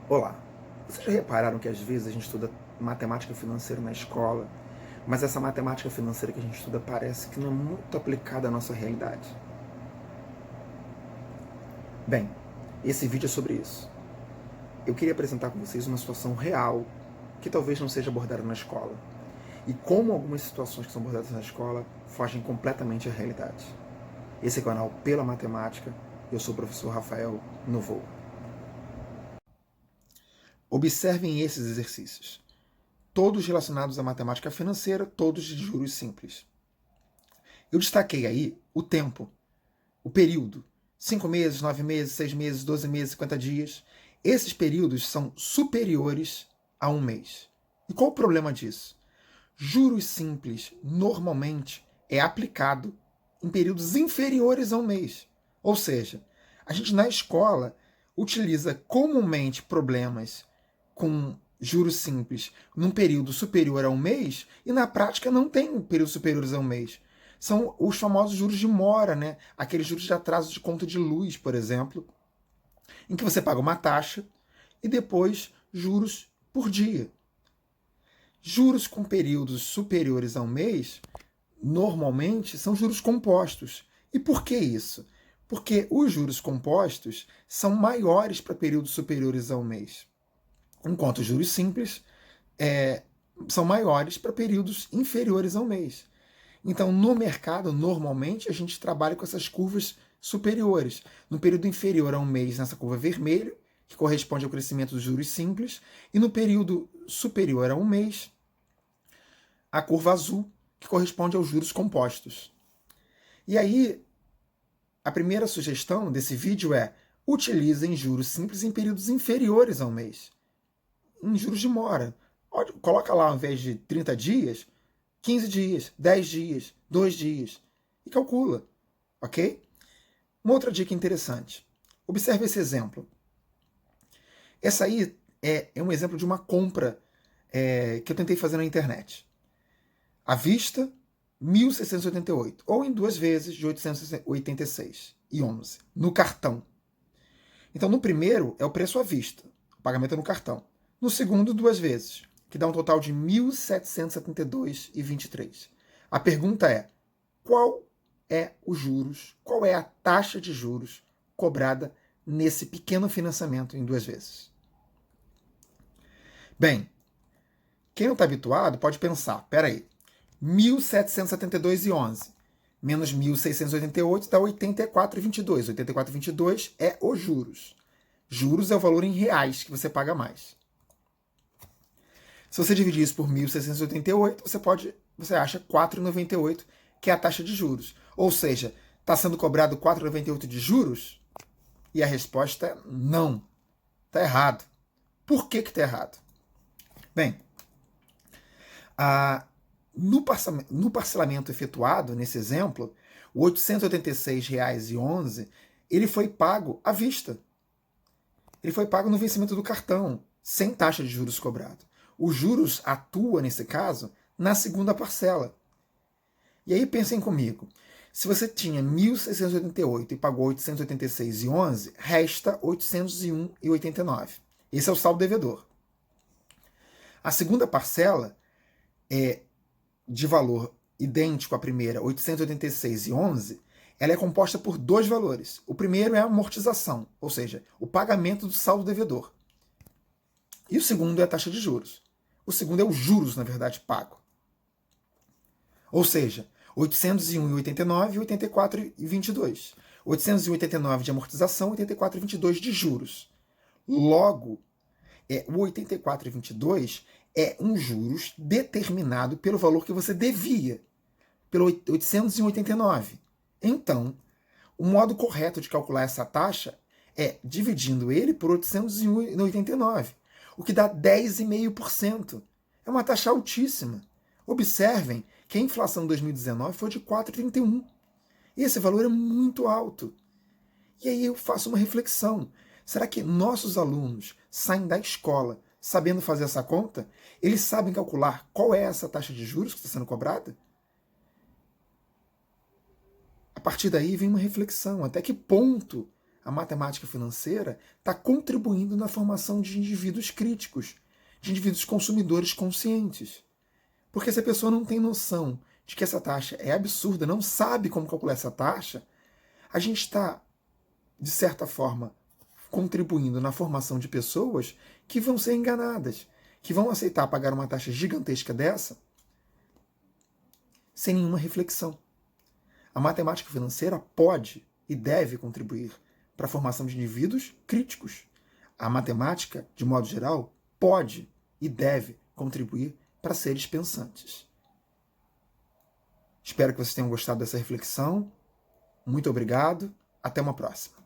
Olá, vocês já repararam que às vezes a gente estuda matemática financeira na escola, mas essa matemática financeira que a gente estuda parece que não é muito aplicada à nossa realidade? Bem, esse vídeo é sobre isso. Eu queria apresentar com vocês uma situação real que talvez não seja abordada na escola e como algumas situações que são abordadas na escola fogem completamente à realidade. Esse é o canal Pela Matemática, eu sou o professor Rafael Novoa. Observem esses exercícios. Todos relacionados à matemática financeira, todos de juros simples. Eu destaquei aí o tempo, o período. 5 meses, 9 meses, 6 meses, 12 meses, 50 dias. Esses períodos são superiores a um mês. E qual o problema disso? Juros simples, normalmente, é aplicado em períodos inferiores a um mês. Ou seja, a gente na escola utiliza comumente problemas com juros simples num período superior a um mês e na prática não tem períodos superiores a um mês. São os famosos juros de mora, né? Aqueles juros de atraso de conta de luz, por exemplo, em que você paga uma taxa e depois juros por dia. Juros com períodos superiores a um mês, normalmente, são juros compostos. E por que isso? Porque os juros compostos são maiores para períodos superiores a um mês, enquanto os juros simples são maiores para períodos inferiores a um mês. Então, no mercado, normalmente, a gente trabalha com essas curvas superiores. No período inferior a um mês, nessa curva vermelha, que corresponde ao crescimento dos juros simples, e no período superior a um mês, a curva azul, que corresponde aos juros compostos. E aí, a primeira sugestão desse vídeo é: utilizem juros simples em períodos inferiores a um mês, em juros de mora. Coloca lá, ao invés de 30 dias, 15 dias, 10 dias, 2 dias, e calcula, ok? Uma outra dica interessante. Observe esse exemplo. Essa aí é um exemplo de uma compra que eu tentei fazer na internet. À vista, 1.688, ou em duas vezes de 886,11 no cartão. Então, no primeiro é o preço à vista, o pagamento é no cartão. No segundo, duas vezes, que dá um total de 1.772,23. A pergunta é: qual é os juros, qual é a taxa de juros cobrada nesse pequeno financiamento em duas vezes? Bem, quem não está habituado pode pensar: peraí, 1.772,11 menos 1.688 dá 84,22. 84,22 é os juros. Juros é o valor em reais que você paga mais. Se você dividir isso por 1.688, você acha 4,98, que é a taxa de juros. Ou seja, está sendo cobrado 4,98 de juros? E a resposta é não. Está errado. Por que está errado? Bem, no parcelamento efetuado, nesse exemplo, o R$ 886,11, ele foi pago à vista. Ele foi pago no vencimento do cartão, sem taxa de juros cobrado. Os juros atua, nesse caso, na segunda parcela. E aí pensem comigo, se você tinha 1.688 e pagou 886,11, resta 801,89. Esse é o saldo devedor. A segunda parcela é de valor idêntico à primeira, 886,11, ela é composta por dois valores. O primeiro é a amortização, ou seja, o pagamento do saldo devedor. E o segundo é a taxa de juros. O segundo é os juros, na verdade, pago. Ou seja, 801,89 e 84,22. 889 de amortização, 84,22 de juros. Logo, o 84,22 é um juros determinado pelo valor que você devia, pelo 889. Então, o modo correto de calcular essa taxa é dividindo ele por 889, o que dá 10,5%. É uma taxa altíssima. Observem que a inflação em 2019 foi de 4,31. E esse valor é muito alto. E aí eu faço uma reflexão. Será que nossos alunos saem da escola sabendo fazer essa conta? Eles sabem calcular qual é essa taxa de juros que está sendo cobrada? A partir daí vem uma reflexão. Até que ponto a matemática financeira está contribuindo na formação de indivíduos críticos, de indivíduos consumidores conscientes. Porque se a pessoa não tem noção de que essa taxa é absurda, não sabe como calcular essa taxa, a gente está, de certa forma, contribuindo na formação de pessoas que vão ser enganadas, que vão aceitar pagar uma taxa gigantesca dessa sem nenhuma reflexão. A matemática financeira pode e deve contribuir para a formação de indivíduos críticos. A matemática, de modo geral, pode e deve contribuir para seres pensantes. Espero que vocês tenham gostado dessa reflexão. Muito obrigado. Até uma próxima.